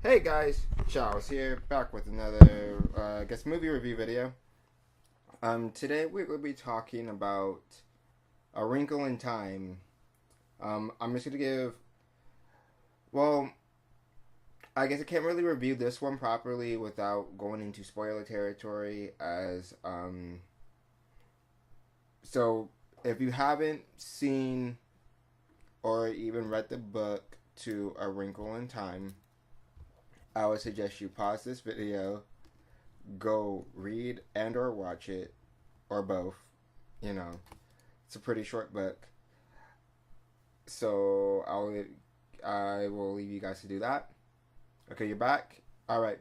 Hey guys, Charles here, back with another, movie review video. Today we will be talking about A Wrinkle in Time. I'm just gonna give, well, I guess I can't really review this one properly without going into spoiler territory so if you haven't seen or even read the book to A Wrinkle in Time, I would suggest you pause this video, go read and or watch it, or both. You know, it's a pretty short book, so I will leave you guys to do that. Okay, you're back. All right,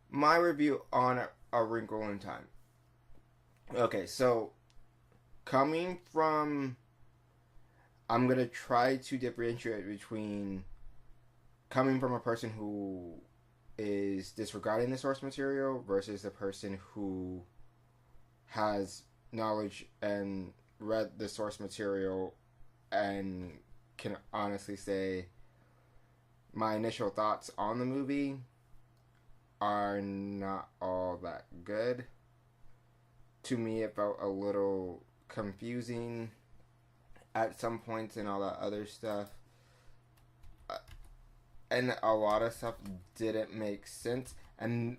my review on A Wrinkle in Time. Okay, so coming from, I'm gonna try to differentiate between coming from a person who is disregarding the source material versus the person who has knowledge and read the source material and can honestly say my initial thoughts on the movie are not all that good. To me, it felt a little confusing at some points and all that other stuff. And a lot of stuff didn't make sense. And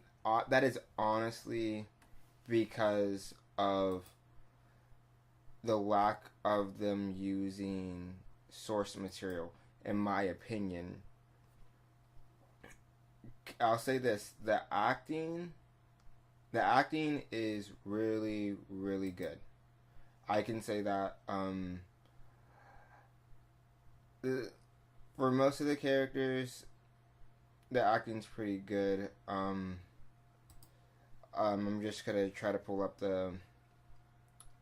that is honestly because of the lack of them using source material, in my opinion. I'll say this, the acting is really, really good. I can say that for most of the characters, the acting's pretty good. I'm just gonna try to pull up the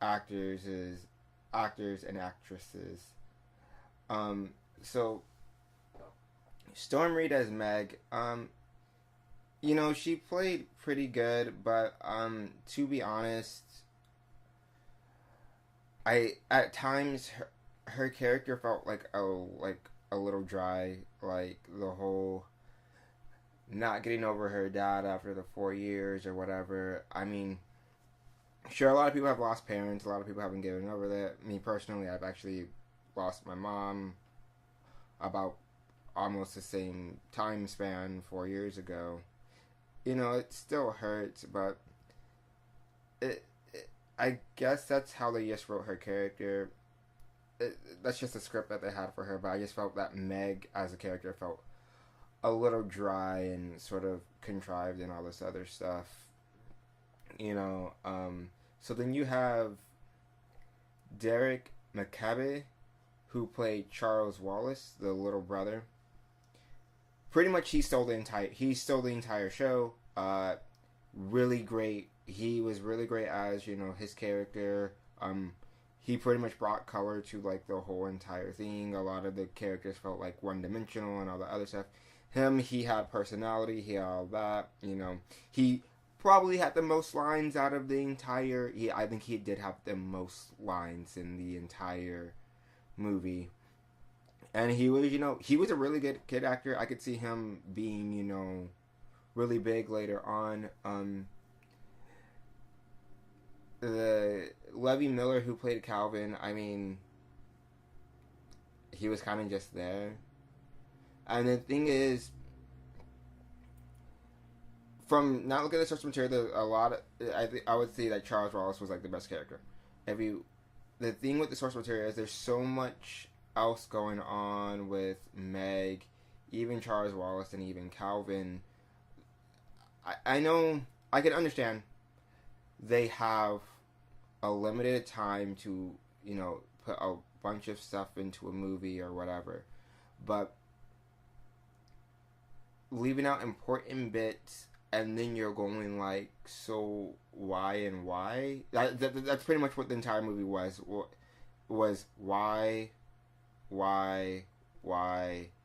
actors and actresses. So Storm Reed as Meg, she played pretty good, but to be honest, at times her character felt like a little dry, like the whole not getting over her dad after the 4 years or whatever. I mean, sure, a lot of people have lost parents, a lot of people haven't given over that. Me personally, I've actually lost my mom about almost the same time span 4 years ago. It still hurts, but I guess that's how they just wrote her character. That's just a script that they had for her, but I just felt that Meg as a character felt a little dry and sort of contrived and all this other stuff. So then you have Derek McCabe, who played Charles Wallace, the little brother. Pretty much he stole the entire show. Really great. He was really great as, his character. He pretty much brought color to like the whole entire thing. A lot of the characters felt like one dimensional and all the other stuff. He had personality, he had all that, He probably had the most lines out of the entire, I think he did have the most lines in the entire movie. And he was a really good kid actor. I could see him being, really big later on. The Levy Miller who played Calvin, I mean, he was kind of just there. And the thing is, from not looking at the source material, I would say that Charles Wallace was like the best character. The thing with the source material is there's so much else going on with Meg, even Charles Wallace, and even Calvin. I know, I can understand they have a limited time to, put a bunch of stuff into a movie or whatever. But leaving out important bits and then you're going like, so why and why? That's pretty much what the entire movie was why,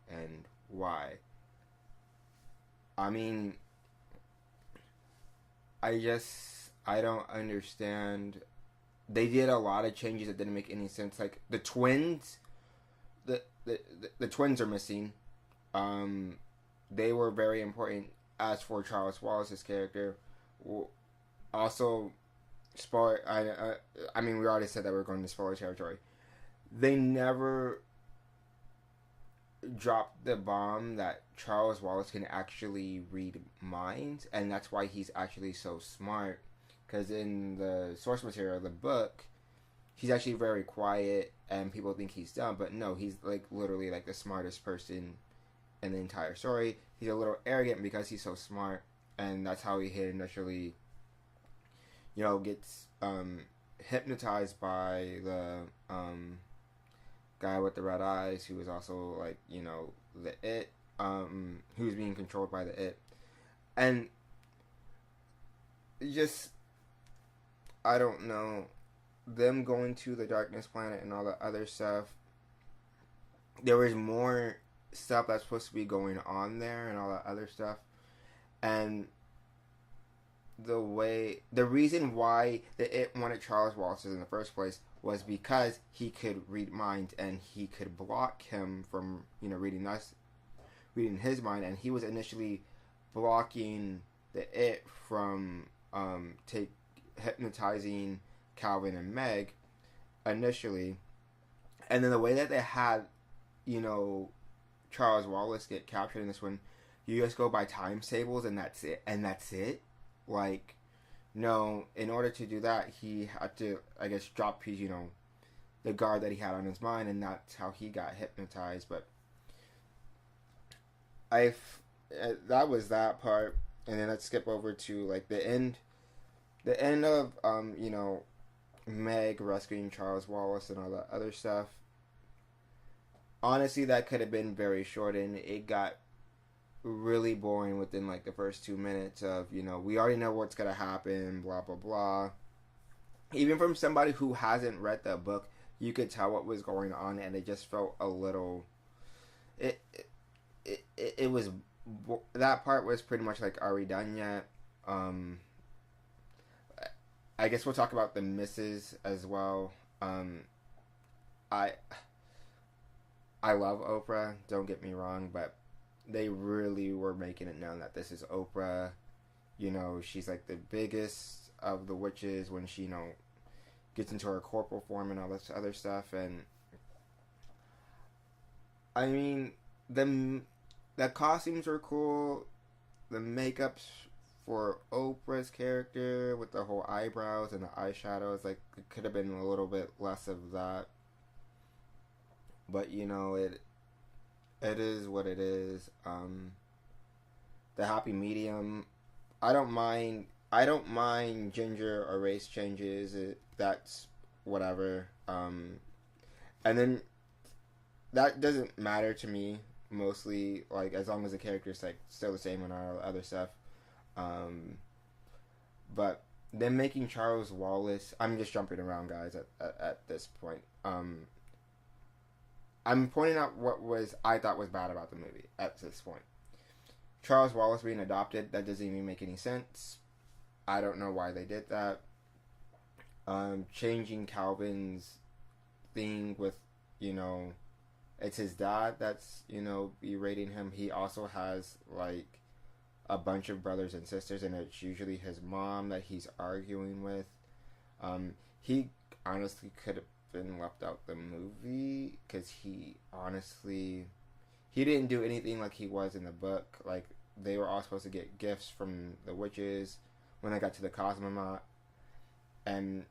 and why. I mean, I don't understand. They did a lot of changes that didn't make any sense. Like the twins, the twins are missing. they were very important. As for Charles Wallace's character, also spoiler. I mean, we already said that we're going to spoiler territory. They never dropped the bomb that Charles Wallace can actually read minds, and that's why he's actually so smart. Because in the source material, the book, he's actually very quiet, and people think he's dumb, but no, he's like literally like the smartest person in the entire story. He's a little arrogant because he's so smart, and that's how he initially, gets hypnotized by the guy with the red eyes, who was also like, the it, who was being controlled by the it. And just, I don't know, them going to the darkness planet and all the other stuff, there was more stuff that's supposed to be going on there and all that other stuff. And the reason why it wanted Charles Wallace in the first place was because he could read minds, and he could block him from reading his mind, and he was initially blocking the it from hypnotizing Calvin and Meg initially. And then the way that they had Charles Wallace get captured in this one, you just go by time tables, and that's it. Like, no, in order to do that, he had to, I guess, drop his, the guard that he had on his mind, and that's how he got hypnotized. But that was that part, and then let's skip over to like the end of Meg rescuing Charles Wallace and all that other stuff. Honestly, that could have been very short, and it got really boring within like the first 2 minutes of, we already know what's gonna happen, blah blah blah. Even from somebody who hasn't read the book, you could tell what was going on, and it just felt a little, it was, that part was pretty much like, are we done yet? I guess we'll talk about the misses as well. I love Oprah, don't get me wrong, but they really were making it known that this is Oprah. She's like the biggest of the witches when she, gets into her corporal form and all this other stuff. And I mean, the costumes were cool. The makeups for Oprah's character with the whole eyebrows and the eyeshadows, like, it could have been a little bit less of that. But it is what it is. The happy medium, I don't mind gender or race changes. That's whatever. And then that doesn't matter to me mostly, like, as long as the character's like still the same and all other stuff. But then making Charles Wallace, I'm just jumping around, guys, at this point. I'm pointing out what I thought was bad about the movie at this point. Charles Wallace being adopted, that doesn't even make any sense. I don't know why they did that. Changing Calvin's thing with, it's his dad that's, berating him. He also has, like, a bunch of brothers and sisters, and it's usually his mom that he's arguing with. He honestly could have been left out the movie, because he didn't do anything like he was in the book. Like, they were all supposed to get gifts from the witches when they got to the Cosmonaut, and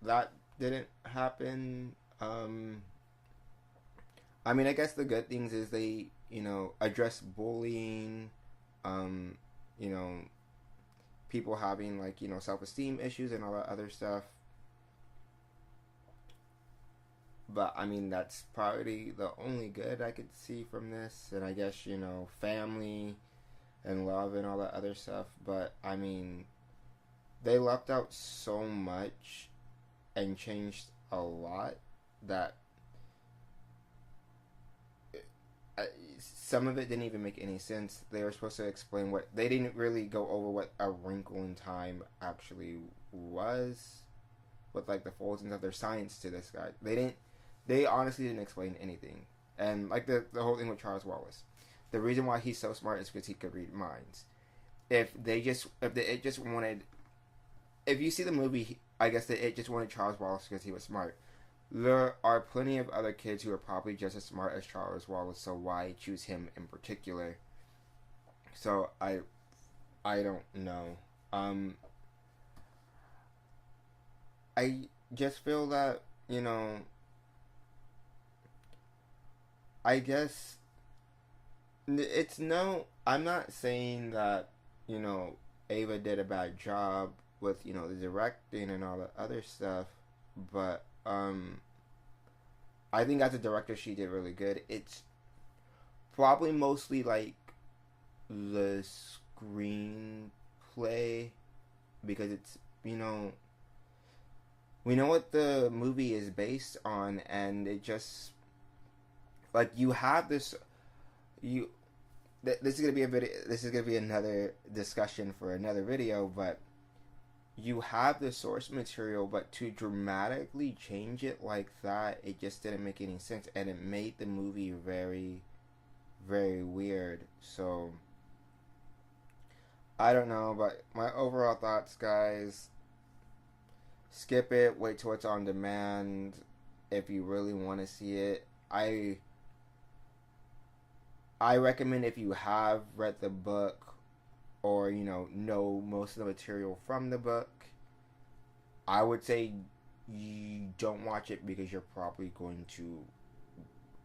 that didn't happen. I mean, I guess the good things is they, address bullying, people having, like, self-esteem issues and all that other stuff. But, I mean, that's probably the only good I could see from this. And I guess, family and love and all that other stuff. But, I mean, they left out so much and changed a lot that some of it didn't even make any sense. They were supposed to explain they didn't really go over what A Wrinkle in Time actually was, with, like, the folds and stuff. There's science to this guy. They honestly didn't explain anything. And, like, the whole thing with Charles Wallace. The reason why he's so smart is because he could read minds. It just wanted, if you see the movie, I guess that it just wanted Charles Wallace because he was smart. There are plenty of other kids who are probably just as smart as Charles Wallace, so why choose him in particular? So I don't know. I just feel that, I guess it's no. I'm not saying that Ava did a bad job with the directing and all the other stuff, but I think as a director she did really good. It's probably mostly like the screenplay because it's we know what the movie is based on, and it just like you have this you this is gonna be a video. This is gonna be another discussion for another video. But you have the source material, but to dramatically change it like that, it just didn't make any sense, and it made the movie very, very weird. So I don't know, but my overall thoughts, guys: skip it. Wait till it's on demand if you really want to see it. I recommend if you have read the book or know most of the material from the book, I would say you don't watch it because you're probably going to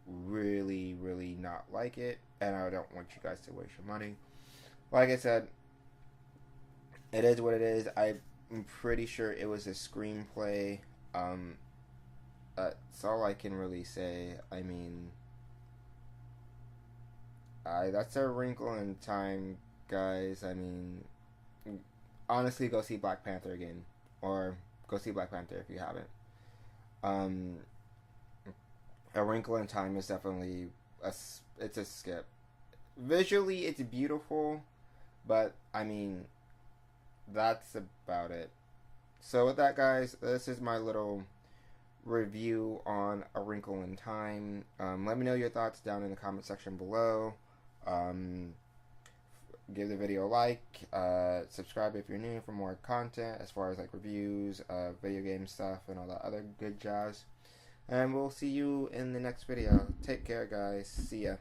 really, really not like it, and I don't want you guys to waste your money. Like I said, it is what it is. I'm pretty sure it was a screenplay. That's all I can really say. I mean, that's A Wrinkle in Time, guys. I mean, honestly, go see Black Panther again, or go see Black Panther if you haven't. Um, A Wrinkle in Time is definitely it's a skip. Visually, it's beautiful, but I mean, that's about it. So with that, guys, this is my little review on A Wrinkle in Time. Let me know your thoughts down in the comment section below. Give the video a like, subscribe if you're new for more content as far as like reviews, video game stuff, and all that other good jazz. And we'll see you in the next video. Take care, guys. See ya.